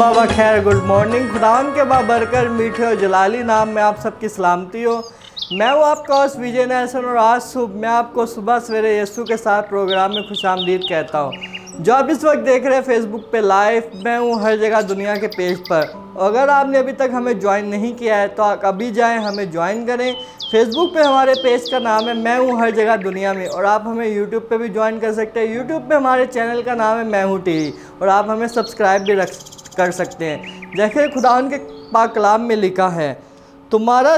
सुबह व खैर, गुड मॉर्निंग। खुदावन के बाबरकर मीठे और जलाली नाम में आप सबकी सलामती हो। मैं हूँ आपका होस्ट विजय नेल्सन और आज सुबह मैं आपको सुबह सवेरे यीशु के साथ प्रोग्राम में खुशामदीद कहता हूँ। जो आप इस वक्त देख रहे हैं फेसबुक पे लाइव, मैं हूँ हर जगह दुनिया के पेज पर। अगर आपने अभी तक हमें ज्वाइन नहीं किया है तो आप अभी जाएँ, हमें ज्वाइन करें। फेसबुक पे हमारे पेज का नाम है मैं हूँ हर जगह दुनिया में, और आप हमें यूट्यूब पे भी ज्वाइन कर सकते हैं। यूट्यूब पे हमारे चैनल का नाम है मैं हूँ टीवी, और आप हमें सब्सक्राइब भी कर सकते हैं। जैसे खुदावन के पाक कलाम में लिखा है, तुम्हारा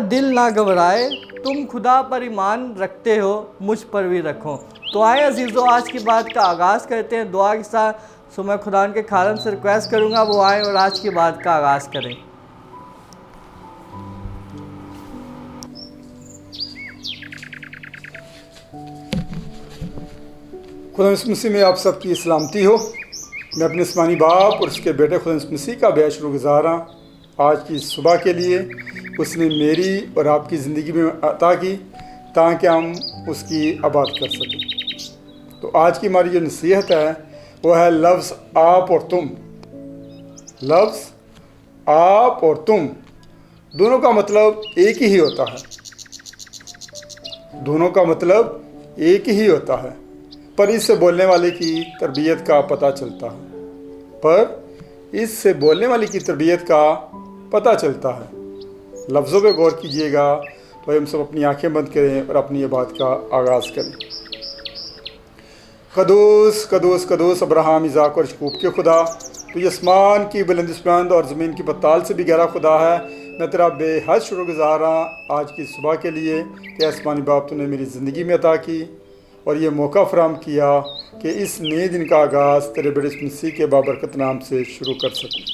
दिल ना घबराए, तुम खुदा पर ईमान रखते हो, मुझ पर भी रखो। तो आए अजीज़ों, आज की बात का आगाज़ करते हैं दुआ के साथ। सो मैं खुदावन के खालम से रिक्वेस्ट करूँगा वो आए और आज की बात का आगाज़ करें। खुदा मसीह में आप सबकी सलामती हो। मैं अपने आसमानी बाप और उसके बेटे खुदा मसीह का बेहद शुक्रगुज़ार हूँ आज की सुबह के लिए। उसने मेरी और आपकी ज़िंदगी में अता की ताकि हम उसकी इबादत कर सकें। तो आज की हमारी जो नसीहत है वो है लफ्ज़ आप और तुम। लफ्ज़ आप और तुम दोनों का मतलब एक ही होता है। दोनों का मतलब एक ही होता है, पर इससे बोलने वाले की तरबियत का पता चलता है। लफ्ज़ों पे गौर कीजिएगा तो हम सब अपनी आंखें बंद करें और अपनी बात का आगाज़ करें। कदूस कदूस कदूस अब्राहम, इज़ाक और यकूब के खुदा, तो आसमान की बुलंद और ज़मीन की पताल से भी गहरा खुदा है। मैं तेरा बेहद शुक्रगुज़ार हूँ आज की सुबह के लिए कि आसमानी बाप तूने मेरी ज़िंदगी में अता की और ये मौका फराहम किया कि इस नए दिन का आगाज़ तेरे बड़े मसीह के बाबरकत नाम से शुरू कर सकूँ।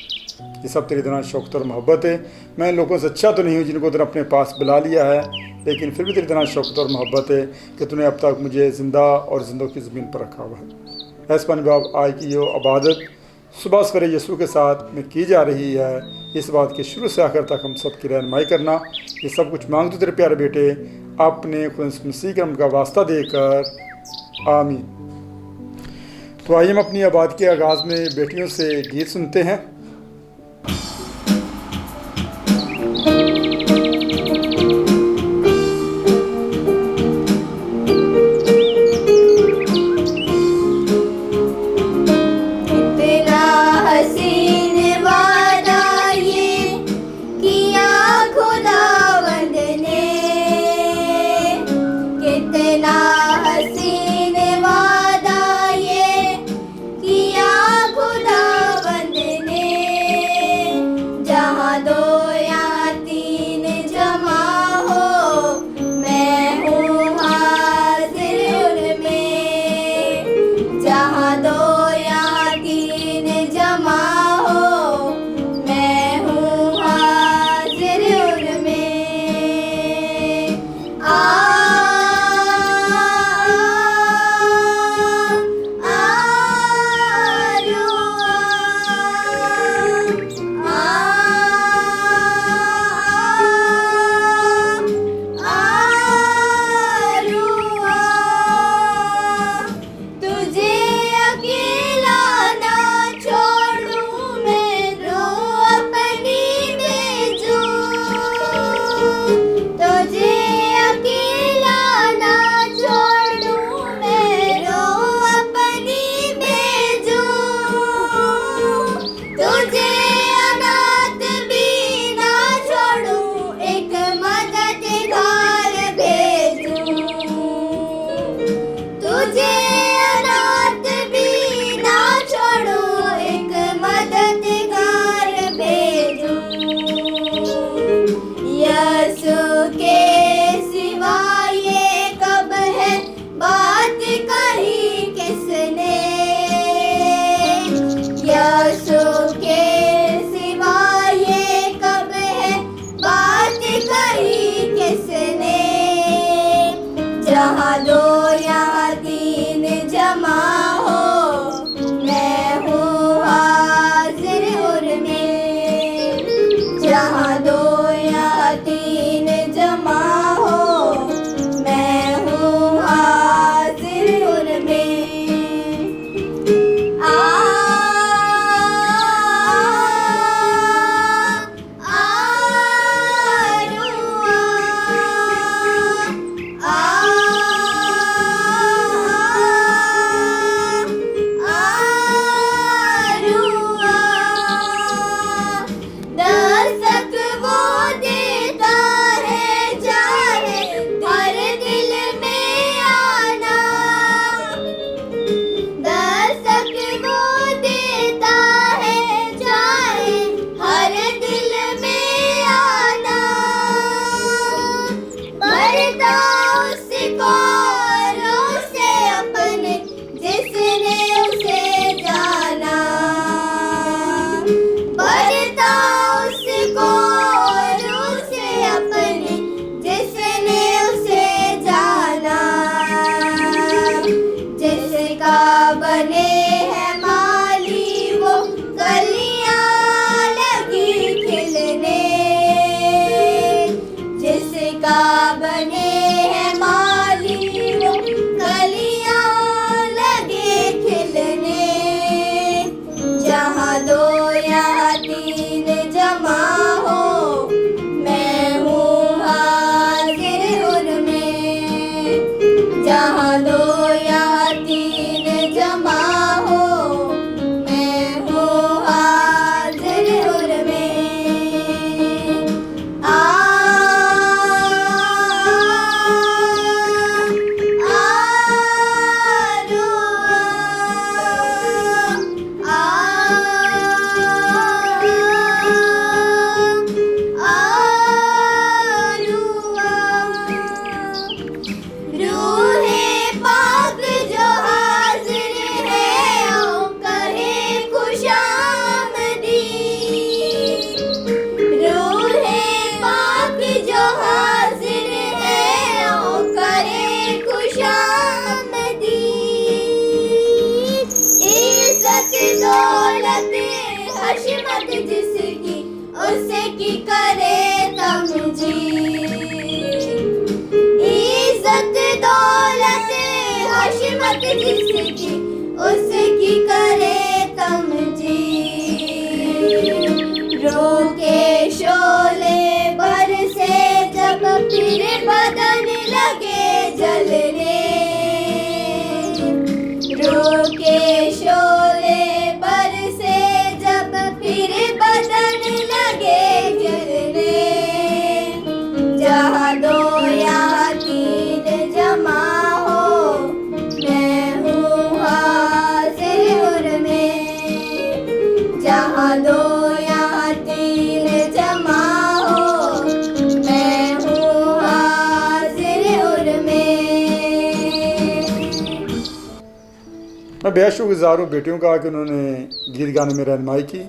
ये सब तेरी तरह शौक़ और मोहब्बत है। मैं लोगों से अच्छा तो नहीं हूँ जिनको तूने अपने पास बुला लिया है, लेकिन फिर भी तेरी तरह शौक़ और मोहब्बत है कि तूने अब तक मुझे ज़िंदा और ज़िंदों की ज़मीन पर रखा हुआ है। आसमानी बाप, आज की जो इबादत सुबह सवेरे यीशु के साथ में की जा रही है, इस बात के शुरू से आखिर तक हम सब की रहनुमाई करना। ये सब कुछ मांग तो तेरे प्यारे बेटे अपने खुदा मसीह के नाम का वास्ता देकर, आमीन। तो आइए हम अपनी आबाद के आगाज़ में बेटियों से गीत सुनते हैं। की करे तमजी, इज्जत दौलत हशमत जिसकी उसकी करे तमजी। रोके शोले बरसे जब फिर बदन लगे जलने, रोके शोले बरसे जब फिर बदन लगे जलने। जहाँ दो या तीन जमा हो मैं हूँ हाजिर उनमें, जहाँ दो या तीन जमा हो मैं हूँ हाजिर उनमें। मैं बेहद शुक्रगुजार हूँ बेटियों का कि उन्होंने गीत गाने में रहनुमाई की।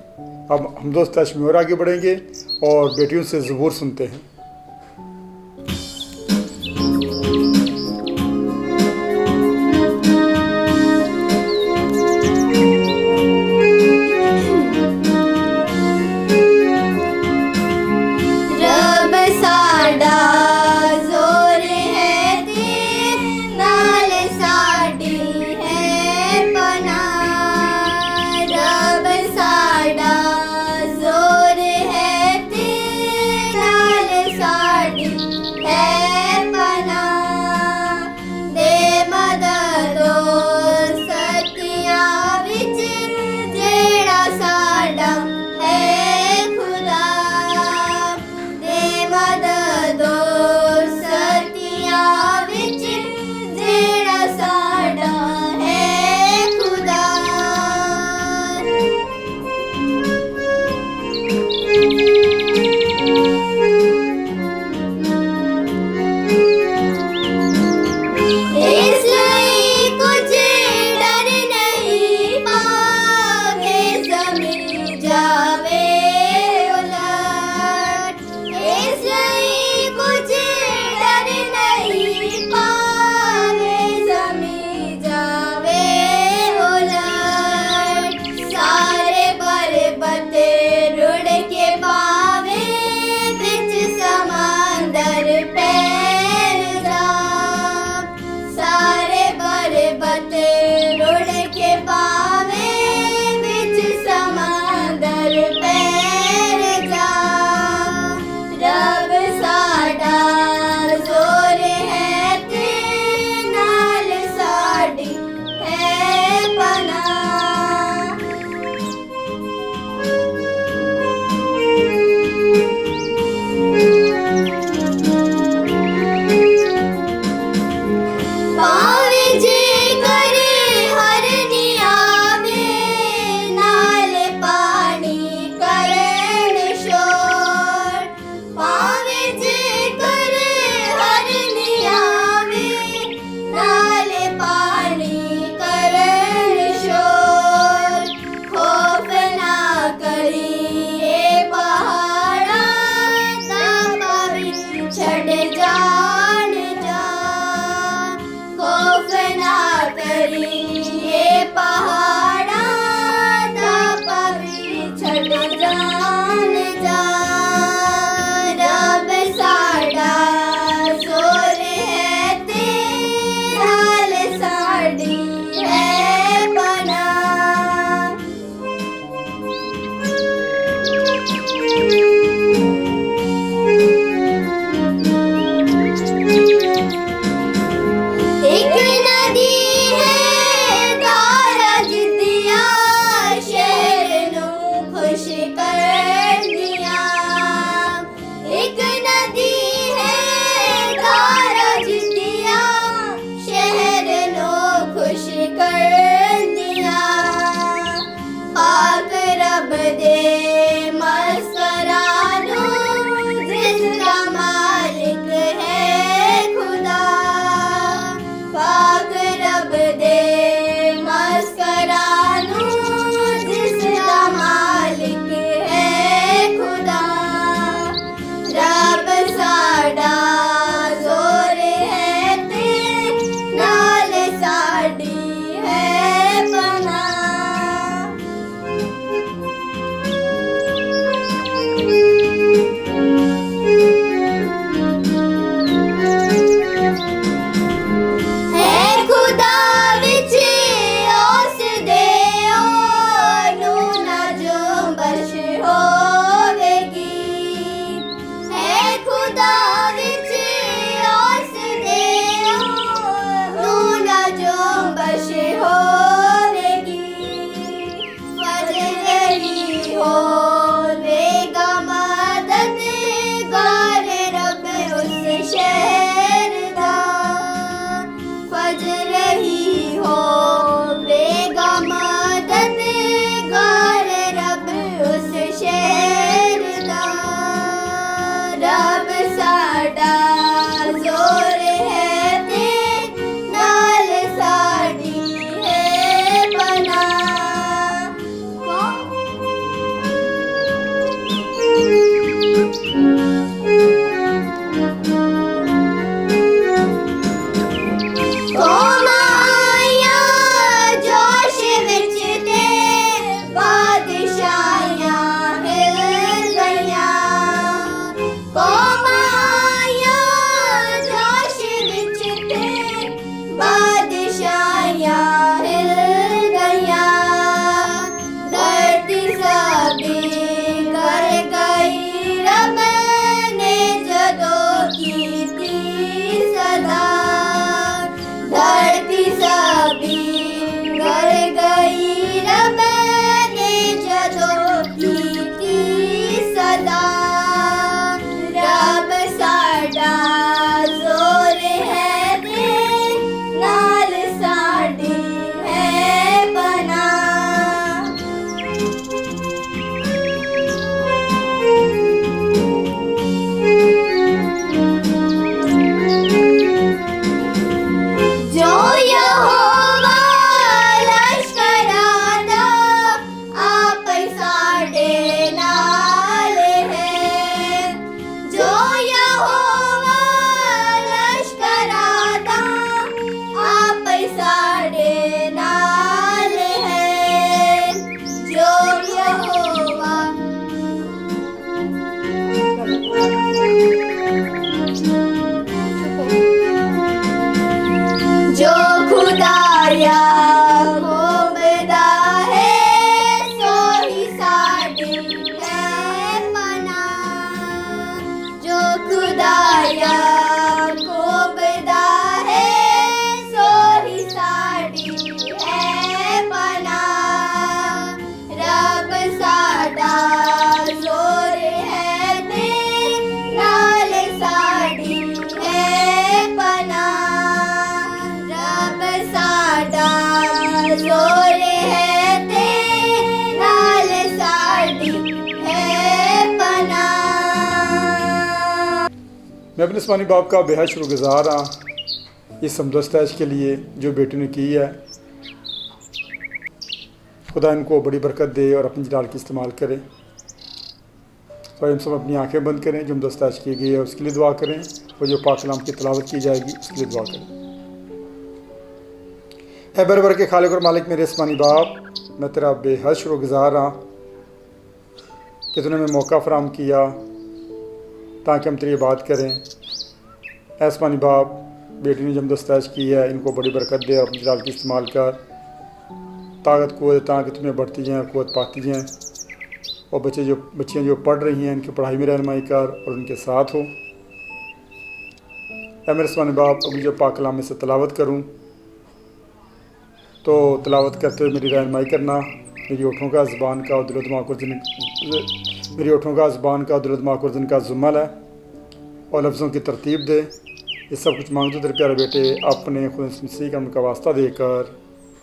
अब हम दोस्त तश में और आगे बढ़ेंगे और बेटियों से ज़बूर सुनते हैं। रब साडा जोर है तेरे नाल साडी है पनाह। रब साडा जोर है तेरे नाल मैं अपने आसमानी बाप का बेहद शुक्रगुज़ार हाँ इस समदस्तैश के लिए जो बेटी ने की है। खुदा इनको बड़ी बरकत दे और अपनी जलाल की इस्तेमाल करें। तो हम सब अपनी आंखें बंद करें, जो दस्ताज की गई है उसके लिए दुआ करें, और जो पाक कलाम की तिलावत की जाएगी उसके लिए दुआ करें। है बरबर के खालिक और मालिक मेरे आसमानी बाप, मैं तेरा बेहद शुक्रगुज़ार हाँ कि तूने हमें मौका फराहम किया ताकि हम तेरी बात करें। आसमानी बाप, बेटी ने जब दस्ताज की है, इनको बड़ी बरकत दे और अपनी जलाल की इस्तेमाल कर, ताकत कुव्वत ताकि तुम्हें बढ़ती जाएँ, कुव्वत पाती जाएँ, और बच्चियाँ जो पढ़ रही हैं इनकी पढ़ाई में रहनुमाई कर और उनके साथ हो। ऐ मेरे आसमानी बाप, अभी जो पाक कलाम में से तलावत करूँ तो तलावत करते हुए मेरी रहनुमाई करना, मेरी ओठों का ज़बान का दिल दिमाग मेरी ओठों का ज़बान का दिल दिमाग और दिन का जुम्मल है, और लफ्ज़ों की तरतीब दे। ये सब कुछ मांगते तेरे प्यारे बेटे अपने खुदा मसीह का उनका वास्ता देकर,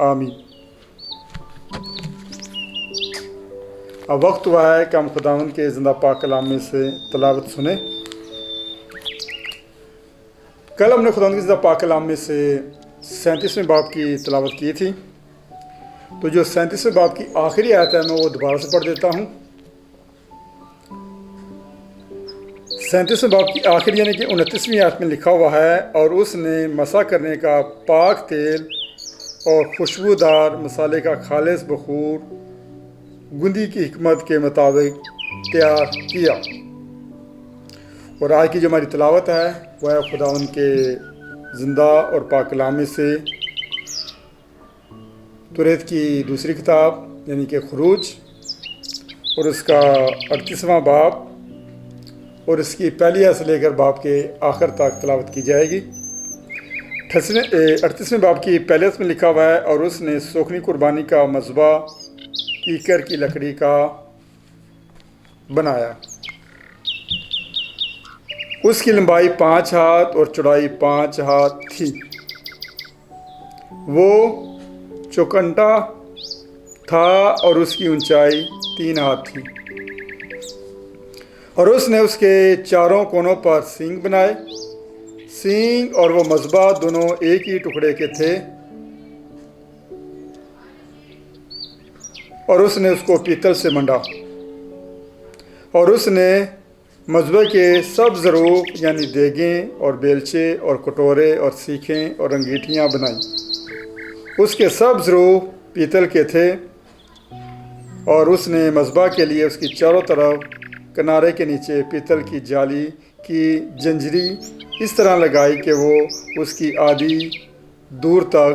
आमीन। अब वक्त हुआ है कि हम खुदावंद के ज़िंदा पाक कलाम में से तलावत सुने। कल हमने खुदावंद के ज़िंदा पाक कलाम में से 37वें बाब की तलावत की थी, तो जो 37वें बाब की आखिरी आयत है मैं वो दोबारा से पढ़ देता हूँ। 37वें बाब की आखिरी यानी कि 29वीं आयत में लिखा हुआ है, और उसने मसा करने का पाक तेल और खुशबूदार मसाले का खालिस बखूर गुंदी की हिकमत के मुताबिक तैयार किया। और आज की जो हमारी तलावत है वह है खुदावंद के ज़िंदा और पाक कलाम में से तुरैत की दूसरी किताब यानी कि खुरूज, और उसका 38वां बाब, और इसकी पहली आयत से लेकर बाब के आखिर तक तलावत की जाएगी। 38वें बाब की पहले आयत में लिखा हुआ है, और उसने सोखनी कुर्बानी का मज़बा कीकर की लकड़ी का बनाया। उसकी लंबाई 5 हाथ और चौड़ाई 5 हाथ थी। वो चौकंटा था और उसकी ऊंचाई 3 हाथ थी। और उसने उसके चारों कोनों पर सींग बनाए। सींग और वो मज़बा दोनों एक ही टुकड़े के थे। और उसने उसको पीतल से मंडा। और उसने मज़बे के सब ज़रूफ यानी देगें और बेलचे और कटोरे और सीखें और अंगीठियाँ बनाई। उसके सब ज़रूफ पीतल के थे। और उसने मज़बा के लिए उसकी चारों तरफ किनारे के नीचे पीतल की जाली की जंजरी इस तरह लगाई कि वो उसकी आधी दूर तक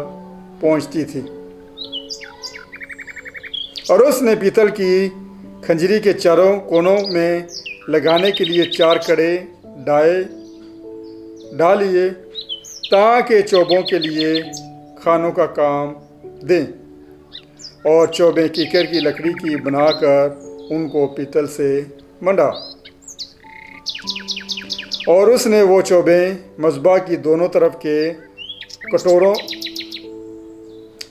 पहुँचती थी। और उसने पीतल की खंजरी के चारों कोनों में लगाने के लिए 4 कड़े डाल लिए, ताकि चौबों के लिए खानों का काम दें। और चौबें कीकर की लकड़ी की बनाकर उनको पीतल से मंडा। और उसने वो चौबें मज़बा की दोनों तरफ के कटोरों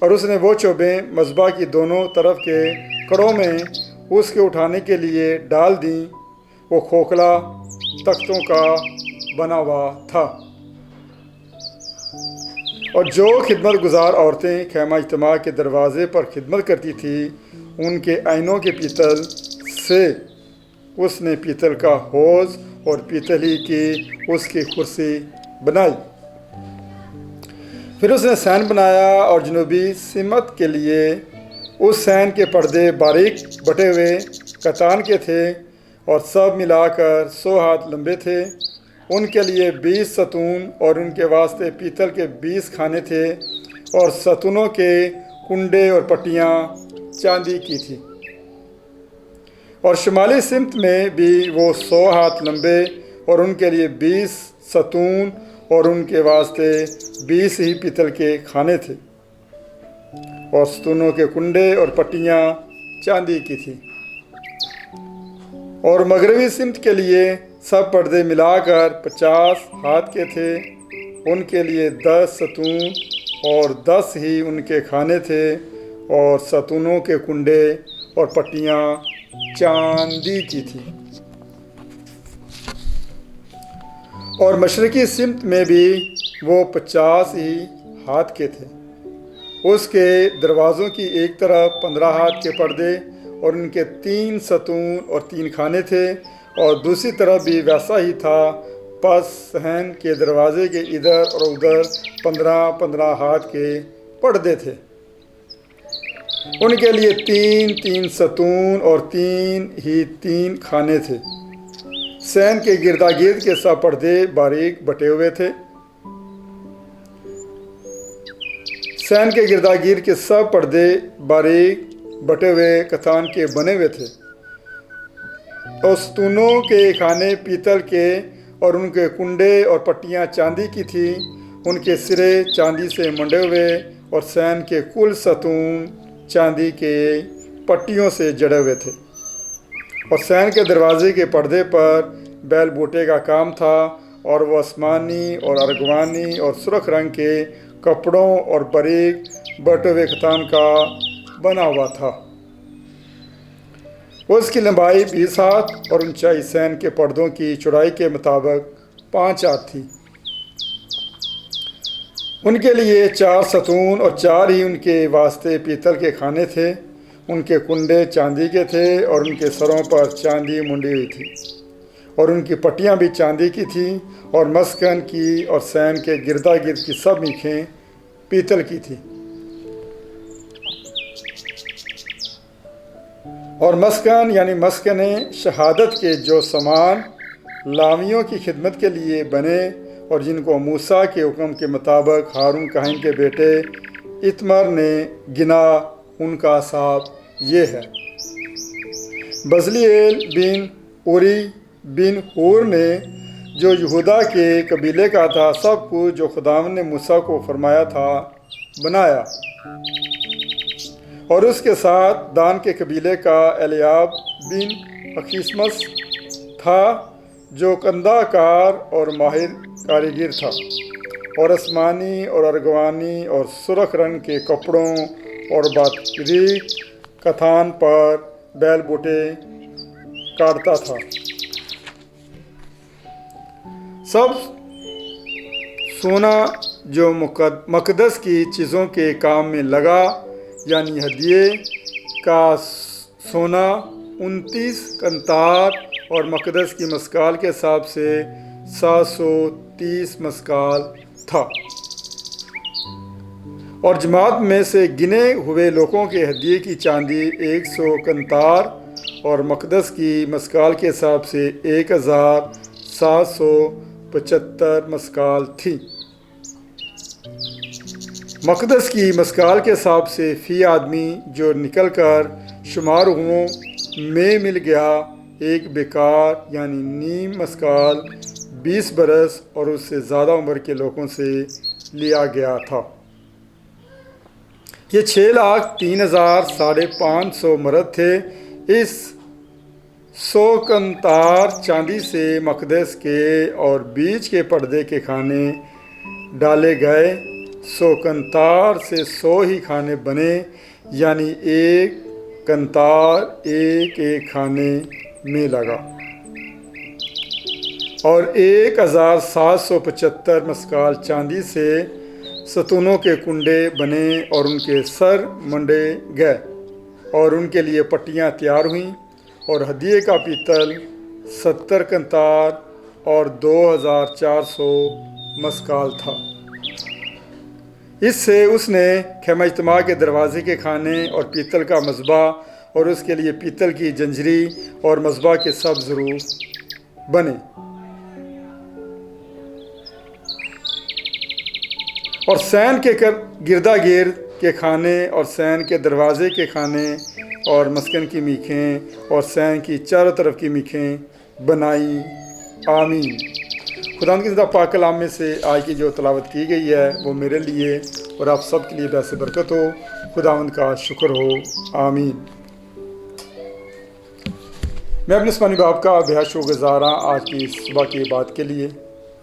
और उसने वो चौबें मज़बा की दोनों तरफ के कड़ों में उसके उठाने के लिए डाल दी। वो खोखला तख्तों का बना हुआ था। और जो खिदमत गुजार औरतें खैमा इज्तिमा के दरवाज़े पर खिदमत करती थी, उनके आइनों के पीतल से उसने पीतल का हौज़ और पीतल ही की उसकी कुर्सी बनाई। फिर उसने सैन बनाया, और जनूबी सिमत के लिए उस सैन के पर्दे बारीक बटे हुए कतान के थे, और सब मिलाकर 100 हाथ लंबे थे। उनके लिए 20 सतून और उनके वास्ते पीतल के 20 खाने थे, और सतूनों के कुंडे और पट्टियाँ चांदी की थी। और शुमाली सिमत में भी वो 100 हाथ लंबे और उनके लिए 20 सतून और उनके वास्ते 20 ही पीतल के खाने थे, और सतूनों के कुंडे और पट्टियाँ चांदी की थी। और मगरबी सिमत के लिए सब पर्दे मिलाकर 50 हाथ के थे। उनके लिए 10 सतून और 10 ही उनके खाने थे, और सतूनों के कुंडे और पट्टियाँ चांदी की थी। और मशरक़ी सिमत में भी वो 50 ही हाथ के थे। उसके दरवाज़ों की एक तरफ 15 हाथ के पर्दे और उनके 3 सतून और 3 खाने थे, और दूसरी तरफ भी वैसा ही था। पस सहन के दरवाज़े के इधर और उधर 15-15 हाथ के पर्दे थे। उनके लिए 3-3 सतून और 3 खाने थे। सहन के गिरदागिर्द के सब पर्दे बारीक बटे हुए थे। सहन के गिरदागिर्द के सब पर्दे बारीक बटे हुए कतान के बने हुए थे। और सतूनों के खाने पीतल के और उनके कुंडे और पट्टियाँ चांदी की थी। उनके सिरे चांदी से मंडे हुए और सहन के कुल सतून चांदी के पट्टियों से जड़े हुए थे। और सहन के दरवाजे के पर्दे पर बैल बूटे का काम था, और वह आसमानी और अर्गवानी और सुर्ख रंग के कपड़ों और बारीक बटे हुए खतान का बना हुआ था। उसकी लंबाई 20 हाथ और ऊंचाई सहन के पर्दों की चौड़ाई के मुताबिक 5 हाथ थी। उनके लिए 4 सतून और 4 ही उनके वास्ते पीतल के खाने थे। उनके कुंडे चांदी के थे और उनके सरों पर चांदी मुंडी हुई थी, और उनकी पट्टियां भी चांदी की थी। और मस्कन की और सहन के गिरदा गिर्द की सब मीखें पीतल की थी। और मस्कन यानी मस्कन शहादत के जो सामान लावियों की खिदमत के लिए बने और जिनको मूसा के हुक्म के मुताबिक हारून काहिन के बेटे इतमर ने गिना, उनका हिसाब ये है। बजलीएल बिन उरी बिन हूर ने जो यहूदा के कबीले का था सब कुछ जो खुदावन ने मूसा को फरमाया था बनाया। और उसके साथ दान के कबीले का एलियाब बिन अकीसमस था जो कंदाकार और माहिर कारीगर था, और आसमानी और अर्गवानी और सुर्ख रंग के कपड़ों और बारीक कथान पर बैल बूटे काटता था। सब सोना जो मकदस की चीज़ों के काम में लगा, यानी हदिये का सोना 29 कंतार और मकदस की मस्काल के हिसाब से 730 मस्काल था। और जमात में से गिने हुए लोगों के हदिये की चांदी 100 कंतार और मकदस की मस्काल के हिसाब से 1775 मस्काल थी। मकदस की मस्काल के हिसाब से फ़ी आदमी जो निकल कर शुमार हुओं में मिल गया एक बेकार यानी नीम मस्काल 20 बरस और उससे ज़्यादा उम्र के लोगों से लिया गया था। ये 6,03,550 मर्द थे। इस 100 कंतार चांदी से मकदस के और बीच के पर्दे के खाने डाले गए। 100 कंतार से 100 ही खाने बने, यानी एक कंतार एक एक खाने में लगा। और 1775 मस्काल चांदी से सतूनों के कुंडे बने और उनके सर मंडे गए और उनके लिए पट्टियां तैयार हुईं। और हदिये का पीतल 70 कंतार और 2400 मस्काल था। इससे उसने खैमा इज्तिमा के दरवाजे के खाने और पीतल का मज़बा और उसके लिए पीतल की जंजरी और मज़बा के सब ज़रूर बने। और सैन के गिरदा गिर्द के खाने और सैन के दरवाजे के खाने और मस्कन की मीखें और सैन की चारों तरफ की मीखें बनाई। आमीन। खुदा की ज़िंदा पाक कलाम में से आज की जो तलावत की गई है वो मेरे लिए और आप सब के लिए वैसे बरकत हो। खुदावंद का शुक्र हो। आमीन। मैं अपने आसमानी बाप का बेहद शुक्रगुज़ार हूँ आज की सुबह की बात के लिए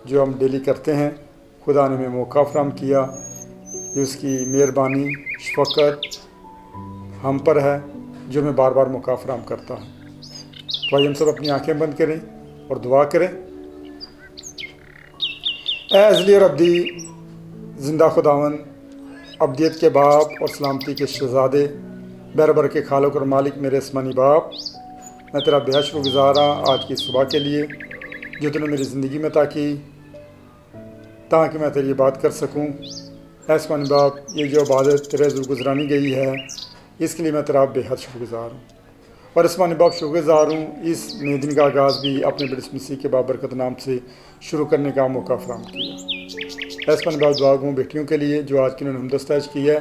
जो हम डेली करते हैं। खुदा ने हमें मौका फराहम किया, ये उसकी मेहरबानी शफ़क़त हम पर है जो हमें बार बार मौका फराहम करता है। तो आइए हम सब अपनी आंखें बंद करें और दुआ करें। ए अज़ली और अब्दी ज़िंदा खुदावन, अब्दियत के बाप और सलामती के शहज़ादे, बरबर के खालिक और मालिक मेरे आसमानी बाप, मैं तेरा बेहद शुक्रगुज़ार हाँ आज की सुबह के लिए जो तूने मेरी ज़िंदगी में ताकि मैं तेरी बात कर सकूँ। आसमानी बाप, ये जो इबादत तेरे ज़ुल्फ़ गुज़रानी गई है इसके लिए मैं तेरा बेहद शुक्रगुज़ार हूँ। और आसमानी बाप शुक्रगुज़ार हूँ इस नए दिन का आगाज़ भी अपने बड़े मसीह के बाबरकत नाम से शुरू करने का मौका फराहम किया। आसमानी बाप दुआ हूँ बेटियों के लिए जो आज की उन्होंने हमदस्ताज की है,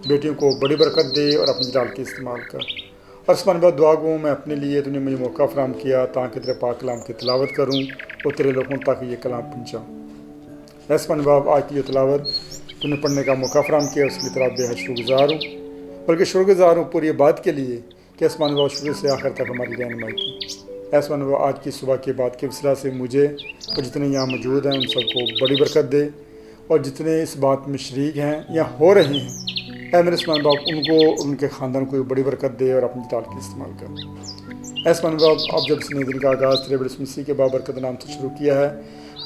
बेटियों को बड़ी बरकत दे और अपनी जलाल के इस्तेमाल कर। और आसमानी बाप दुआ हूँ मैं अपने लिए तूने मुझे मौका फराहम किया ताकि तेरे पाक कलाम की तिलावत करूँ और तेरे लोगों तक ये कलाम पहुँचाऊँ। आसमानी बाप आज की ये तिलावत तूने पढ़ने का मौका फराहम किया, उसके लिए तेरा बेहद शुक्रगुज़ार हूँ। बल्कि शुक्रगुज़ार हूँ पूरी बात के लिए कि आसमान बाप शुरू से आखिर तक हमारी रहनुमाई की। आसमान बाप आज की सुबह की बात के वसीला से मुझे और जितने यहाँ मौजूद हैं उन सबको बड़ी बरकत दे, और जितने इस बात में शरीक हैं या हो रहे हैं, ऐ मेरे आसमान बाप उनको और उनके ख़ानदान को बड़ी बरकत दे और अपनी ताल की इस्तेमाल कर। आसमान बाप अब जब इस नए दिन का आगाज़ तेरे बड़े मसीह के बाबरकत नाम से शुरू किया है,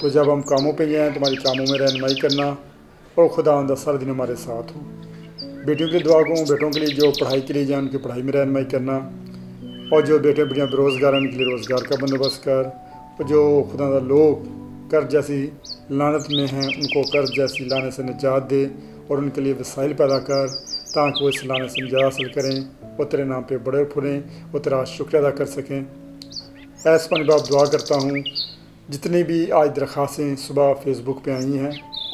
तो जब हम कामों पर जाएँ तुम्हारे कामों में रहनुमाई करना और खुदा आंदा सारा दिन हमारे साथ हो। बेटियों के लिए दुआ करूँ, बेटों के लिए जो पढ़ाई के लिए जाए उनकी पढ़ाई में रहनुमाई करना, और जो बेटे बेटियाँ बेरोज़गार हैं उनके लिए रोज़गार का बंदोबस्त कर, और जो खुदा लोग कर्ज जैसी लानत में हैं उनको कर्ज जैसी लाने से निजात दे और उनके लिए वसाइल पैदा कर ताकि वो इस लाने से निजात हासिल करें और तेरे नाम पे बड़े फुलें और तेरा शुक्र अदा कर सकें। ऐसा अपने बाप दुआ करता हूँ जितनी भी आज दरख्वास्तें सुबह फेसबुक पे आई हैं,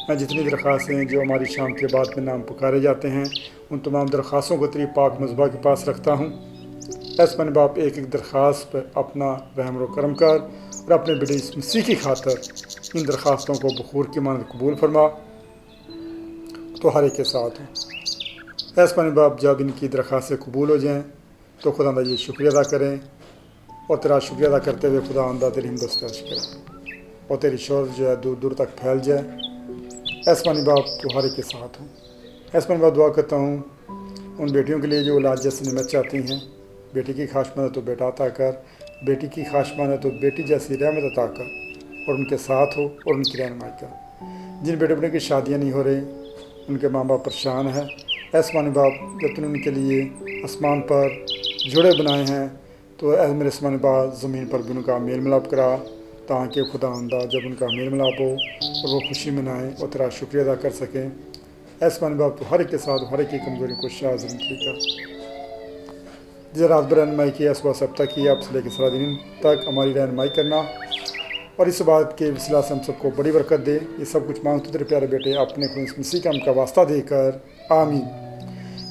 मैं जितनी दरख्वास्तें जो हमारी शाम के बाद में नाम पुकारे जाते हैं उन तमाम दरख्वास्तों को तेरी पाक मज़बा के पास रखता हूँ। ऐसा अपने बाप एक एक दरख्वास्त पर अपना रहम व करम कर और अपने बेटे मसीह की खातर इन दरख्वास्तों को बखूर की मानद कबूल फरमा तो हर एक के साथ हो। ऐसा अपने बाप जब इनकी दरख्वास्तें कबूल हो जाएँ तो खुदा ये शुक्रिया अदा करें और तेरा शुक्रिया अदा करते हुए खुदा आंदा तेरी हमदस्ताज करें और तेरी शोर जो है दूर दूर तक फैल जाए। ऐसमानी बाप तो हर एक के साथ हूँ। ऐसमानी बाप दुआ करता हूँ उन बेटियों के लिए जो औलाद जैसी निमत चाहती हैं, बेटी की ख्वाहिशमंद है तो बेटा अता कर, बेटी की ख्वाहिशमंद है तो बेटी जैसी रहमत अता कर और उनके साथ हो और उनकी रहनुमाई कर। जिन बेटे बेटे की शादियाँ नहीं हो रही उनके माँ बाप परेशान हैं, ऐसमानी बाप जब तुमने उनके लिए आसमान पर जोड़े बनाए हैं तो ऐ मेरे आसमानी बाप ज़मीन पर भी उनका मेल मिलाप करा ताकि खुदा आंदा जब उनका मेल मिलाप हो और वो खुशी मनाएं और तेरा शुक्रिया अदा कर सकें। आसमानी बाप तो हर एक के साथ हर एक की कमज़ोरी को शाज़ कर। जिस रात भर रहनुमाई की सुबह सब तक की आप से लेकर सारा दिन तक हमारी रहनुमाई करना और इस बात के वसीला से हम सबको बड़ी बरकत दे। ये सब कुछ मांगते तेरे प्यारे बेटे अपने खुद मसीह का उनका वास्ता देकर आमीन।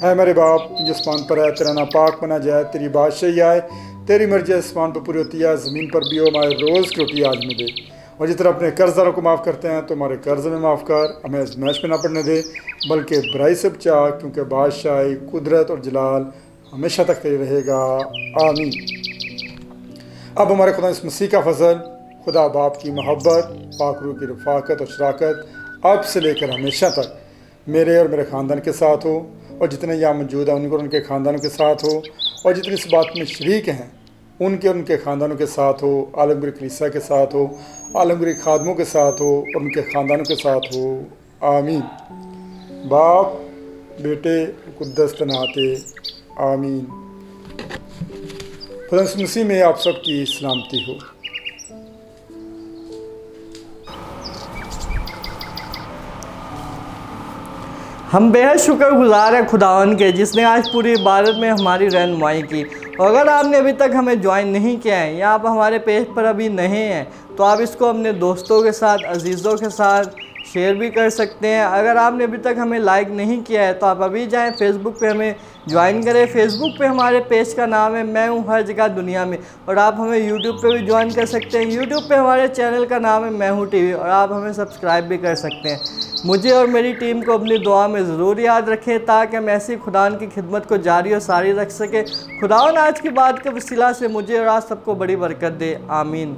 है मेरे बाप जो आसमान पर है तेरा नाम पाक बना जाए, तेरी बादशाही आए, तेरी मर्जी आसमान पर पूरी होती है ज़मीन पर भी हो। हमारे रोज़ की रोटी आज में दे और जिस तरह अपने कर्जदारों को माफ़ करते हैं तो हमारे कर्ज में माफ़ कर, हमें आज़माइश में ना पड़ने दे बल्कि बुराई से बचा, क्योंकि बादशाही कुदरत और जलाल हमेशा तक तेरी रहेगा आमीन। अब हमारे खुदा इस मसीह का फजल, खुदा बाप की मोहब्बत, पाक रूह की रफ़ाकत और शराकत अब से लेकर हमेशा तक मेरे और मेरे ख़ानदान के साथ हो और जितने यहाँ मौजूद हैं उनको उनके ख़ानदानों के साथ हो और जितनी इस बात में शरीक हैं उनके ख़ानदानों के साथ हो, आलमगीर कलीसिया के साथ हो, आलमगीर खादमों के साथ हो और उनके ख़ानदानों के साथ हो आमीन। बाप बेटे कुद्दस तनाते आमीन। खुदा मसीह में आप सबकी सलामती हो। हम बेहद शुक्रगुजार हैं खुदावन के जिसने आज पूरी इबादत में हमारी रहनुमाई की। और अगर आपने अभी तक हमें ज्वाइन नहीं किया है या आप हमारे पेज पर अभी नहीं हैं तो आप इसको अपने दोस्तों के साथ, अजीज़ों के साथ शेयर भी कर सकते हैं। अगर आपने अभी तक हमें लाइक नहीं किया है तो आप अभी जाएं फेसबुक पे हमें ज्वाइन करें। फेसबुक पे हमारे पेज का नाम है मैं हूँ हर जगह दुनिया में। और आप हमें यूट्यूब पे भी ज्वाइन कर सकते हैं। यूट्यूब पे हमारे चैनल का नाम है मैं हूँ टीवी और आप हमें सब्सक्राइब भी कर सकते हैं। मुझे और मेरी टीम को अपनी दुआ में ज़रूर याद रखें ताकि हम ऐसी खुदान की खिदमत को जारी और सारी रख सके। खुदावन आज की बात के वसीला से मुझे और आज सबको बड़ी बरकत दे आमीन।